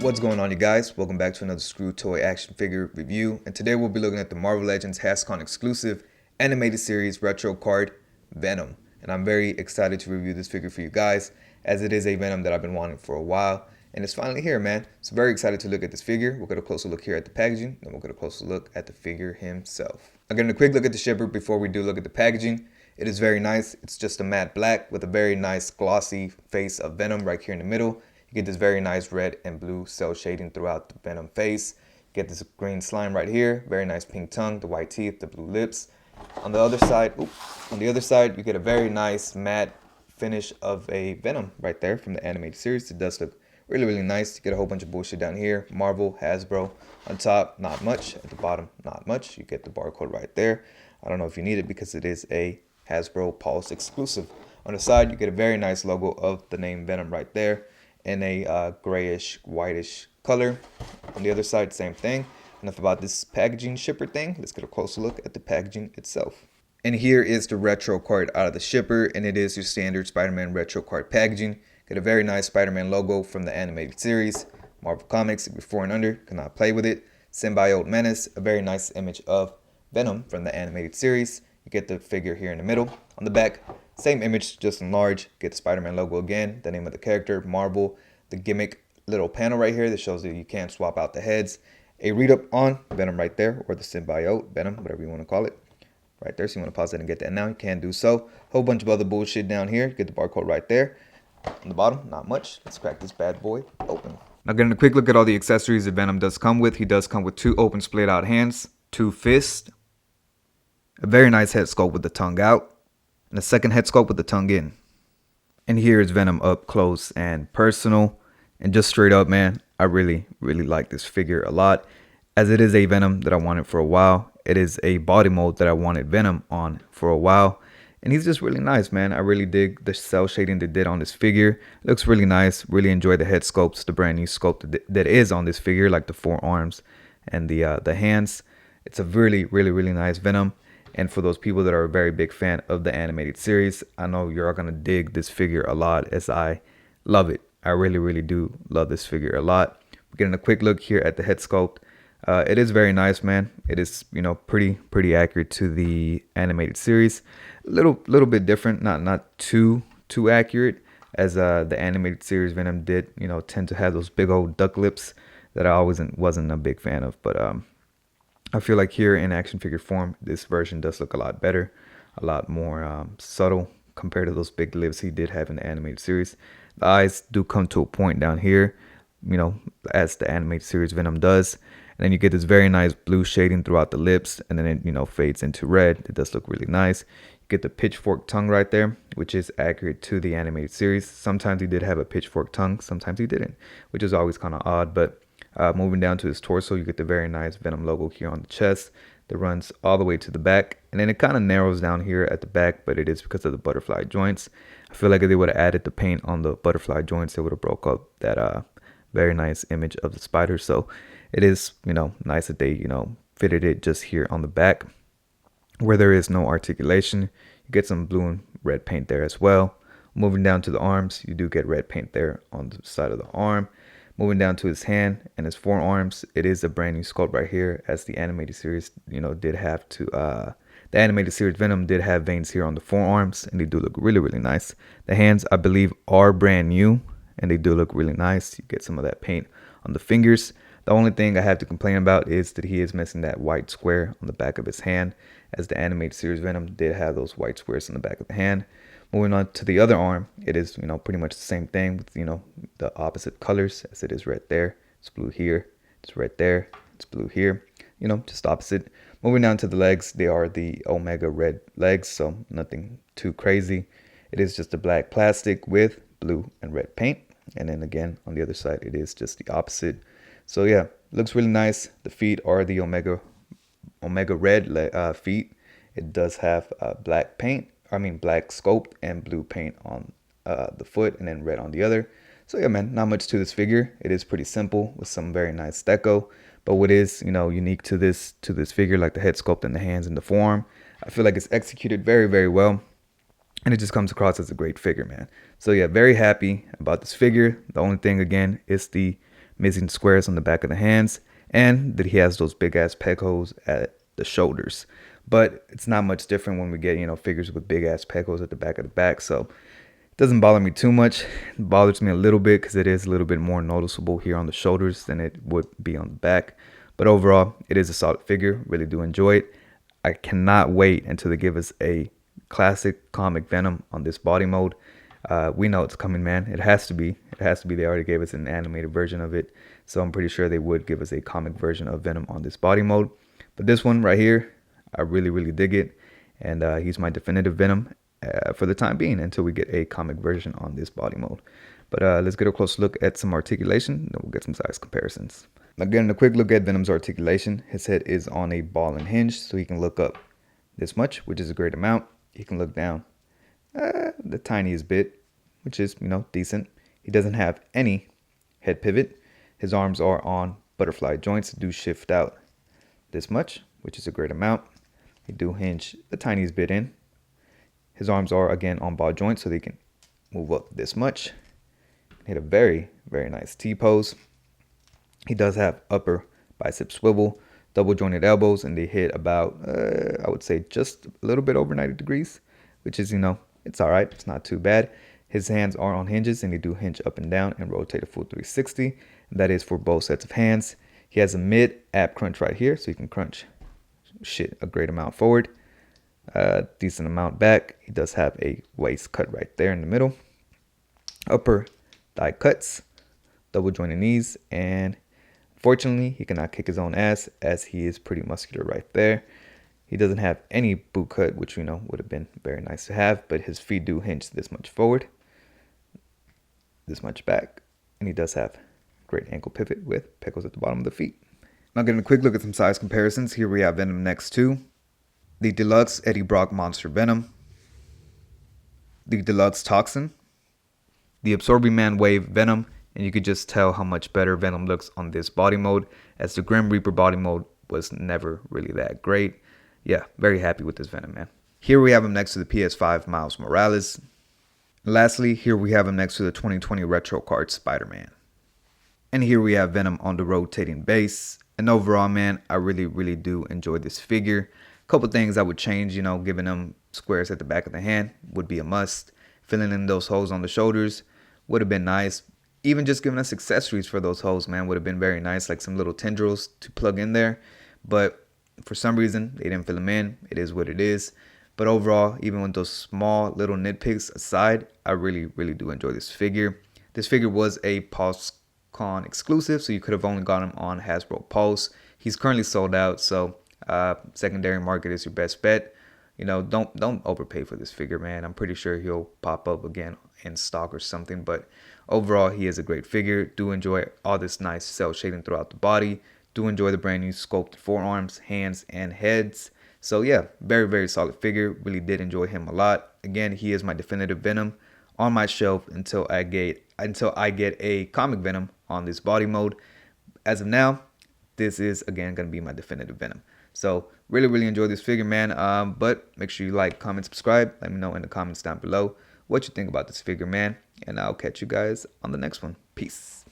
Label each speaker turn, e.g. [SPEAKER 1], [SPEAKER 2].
[SPEAKER 1] What's going on, you guys? Welcome back to another Screw Toy action figure review, and today we'll be looking at the Marvel Legends PulseCon exclusive animated series retro card Venom. And I'm very excited to review this figure for you guys, as it is a Venom that I've been wanting for a while, and it's finally here, man. So very excited to look at this figure. We'll get a closer look here at the packaging, then we'll get a closer look at the figure himself. I'm getting a quick look at the shipper before we do look at the packaging. It is very nice. It's just a matte black with a very nice glossy face of Venom right here in the middle. You get this very nice red and blue cell shading throughout the Venom face. You get this green slime right here, very nice pink tongue, the white teeth, the blue lips. On the other side, you get a very nice matte finish of a Venom right there from the animated series. It does look really, really nice. You get a whole bunch of bullshit down here. Marvel, Hasbro. On top, not much. At the bottom, not much. You get the barcode right there. I don't know if you need it because it is a Hasbro Pulse exclusive. On the side, you get a very nice logo of the name Venom right there in a grayish, whitish color. On the other side, same thing. Enough about this packaging shipper thing. Let's get a closer look at the packaging itself. And here is the retro card out of the shipper, and it is your standard Spider-Man retro card packaging. Get a very nice Spider-Man logo from the animated series. Marvel Comics, if you're 4 and under, cannot play with it. Symbiote Menace, a very nice image of Venom from the animated series. You get the figure here in the middle. On the back, same image, just in large. Get the Spider-Man logo again, the name of the character, Marvel, the gimmick little panel right here that shows that you can't swap out the heads. A read-up on Venom right there, or the symbiote, Venom, whatever you want to call it. Right there, so you want to pause it and get that now. You can do so. Whole bunch of other bullshit down here. Get the barcode right there. On the bottom, not much. Let's crack this bad boy open. Now getting a quick look at all the accessories that Venom does come with. He does come with 2 open split out hands, 2 fists, a very nice head sculpt with the tongue out, and a second head sculpt with the tongue in. And here is Venom up close and personal. And just straight up, man, I really, really like this figure a lot, as it is a Venom that I wanted for a while. It is a body mold that I wanted Venom on for a while. And he's just really nice, man. I really dig the cell shading they did on this figure. It looks really nice. Really enjoy the head sculpts, the brand new sculpt that is on this figure, like the forearms and the hands. It's a really, really, really nice Venom. And for those people that are a very big fan of the animated series, I know you're going to dig this figure a lot, as I love it. I really, really do love this figure a lot. We're getting a quick look here at the head sculpt. It is very nice, man. It is, pretty accurate to the animated series. A little bit different, not too accurate, as the animated series Venom did, tend to have those big old duck lips that I wasn't a big fan of. But I feel like here in action figure form, this version does look a lot better, a lot more subtle compared to those big lips he did have in the animated series. The eyes do come to a point down here, as the animated series Venom does. And then you get this very nice blue shading throughout the lips, and then it, fades into red. It does look really nice. You get the pitchfork tongue right there, which is accurate to the animated series. Sometimes he did have a pitchfork tongue, sometimes he didn't, which is always kind of odd. But moving down to his torso, you get the very nice Venom logo here on the chest that runs all the way to the back. And then it kind of narrows down here at the back, but it is because of the butterfly joints. I feel like if they would have added the paint on the butterfly joints, it would have broke up that very nice image of the spider. So it is, nice that they, fitted it just here on the back where there is no articulation. You get some blue and red paint there as well. Moving down to the arms, you do get red paint there on the side of the arm. Moving down to his hand and his forearms, it is a brand new sculpt right here, as the animated series, did have to, the animated series Venom did have veins here on the forearms, and they do look really, really nice. The hands, I believe, are brand new, and they do look really nice. You get some of that paint on the fingers. The only thing I have to complain about is that he is missing that white square on the back of his hand, as the animated series Venom did have those white squares on the back of the hand. Moving on to the other arm, it is, pretty much the same thing with, the opposite colors, as it is right there. It's blue here, it's right there, it's blue here, just opposite. Moving down to the legs, they are the Omega red legs, so nothing too crazy. It is just a black plastic with blue and red paint. And then again, on the other side, it is just the opposite. So yeah, looks really nice. The feet are the Omega red feet. It does have black sculpt and blue paint on the foot, and then red on the other. So yeah, man, not much to this figure. It is pretty simple with some very nice deco. But what is, unique to this figure, like the head sculpt and the hands and the forearm, I feel like it's executed very, very well. And it just comes across as a great figure, man. So yeah, very happy about this figure. The only thing, again, is the missing squares on the back of the hands, and that he has those big ass peg holes at the shoulders. But it's not much different when we get, figures with big ass peg holes at the back of the back. So it doesn't bother me too much. It bothers me a little bit because it is a little bit more noticeable here on the shoulders than it would be on the back. But overall, it is a solid figure. Really do enjoy it. I cannot wait until they give us a classic comic Venom on this body mode. We know it's coming, man. It has to be. It has to be. They already gave us an animated version of it. So I'm pretty sure they would give us a comic version of Venom on this body mode. But this one right here, I really, really dig it. And he's my definitive Venom for the time being until we get a comic version on this body mode. But let's get a close look at some articulation. Then we'll get some size comparisons. Now, getting a quick look at Venom's articulation. His head is on a ball and hinge, so he can look up this much, which is a great amount. He can look down the tiniest bit, which is, decent. He doesn't have any head pivot. His arms are on butterfly joints, do shift out this much, which is a great amount. They do hinge the tiniest bit in. His arms are again on ball joints, so they can move up this much. Hit a very, very nice T-pose. He does have upper bicep swivel, double jointed elbows, and they hit about, I would say, just a little bit over 90 degrees, which is, it's all right. It's not too bad. His hands are on hinges, and they do hinge up and down and rotate a full 360. And that is for both sets of hands. He has a mid ab crunch right here, so he can crunch a great amount forward, decent amount back. He does have a waist cut right there in the middle. Upper thigh cuts, double jointed knees, and fortunately, he cannot kick his own ass as he is pretty muscular right there. He doesn't have any boot cut, which would have been very nice to have, but his feet do hinge this much forward, this much back, and he does have great ankle pivot with peg holes at the bottom of the feet. Now getting a quick look at some size comparisons. Here we have Venom next to the Deluxe Eddie Brock Monster Venom, the Deluxe Toxin, the Absorbing Man Wave Venom, and you could just tell how much better Venom looks on this body mode, as the Grim Reaper body mode was never really that great. Yeah, very happy with this Venom, man. Here we have him next to the PS5 Miles Morales. Lastly, here we have him next to the 2020 Retro Card Spider-Man. And here we have Venom on the rotating base. And overall, man, I really, really do enjoy this figure. A couple things I would change, giving him squares at the back of the hand would be a must. Filling in those holes on the shoulders would have been nice. Even just giving us accessories for those holes, man, would have been very nice, like some little tendrils to plug in there. But for some reason, they didn't fill them in. It is what it is. But overall, even with those small little nitpicks aside, I really, really do enjoy this figure. This figure was a PulseCon exclusive, so you could have only got him on Hasbro Pulse. He's currently sold out, so secondary market is your best bet. Don't overpay for this figure, man. I'm pretty sure he'll pop up again in stock or something, but overall, he is a great figure. Do enjoy all this nice cell shading throughout the body. Do enjoy the brand new sculpted forearms, hands, and heads. So yeah, very, very solid figure. Really did enjoy him a lot. Again, he is my definitive Venom on my shelf until I get a comic Venom on this body mode. As of now, this is again gonna be my definitive Venom. So really, really enjoy this figure, man. But make sure you like, comment, subscribe. Let me know in the comments down below what you think about this figure, man. And I'll catch you guys on the next one. Peace.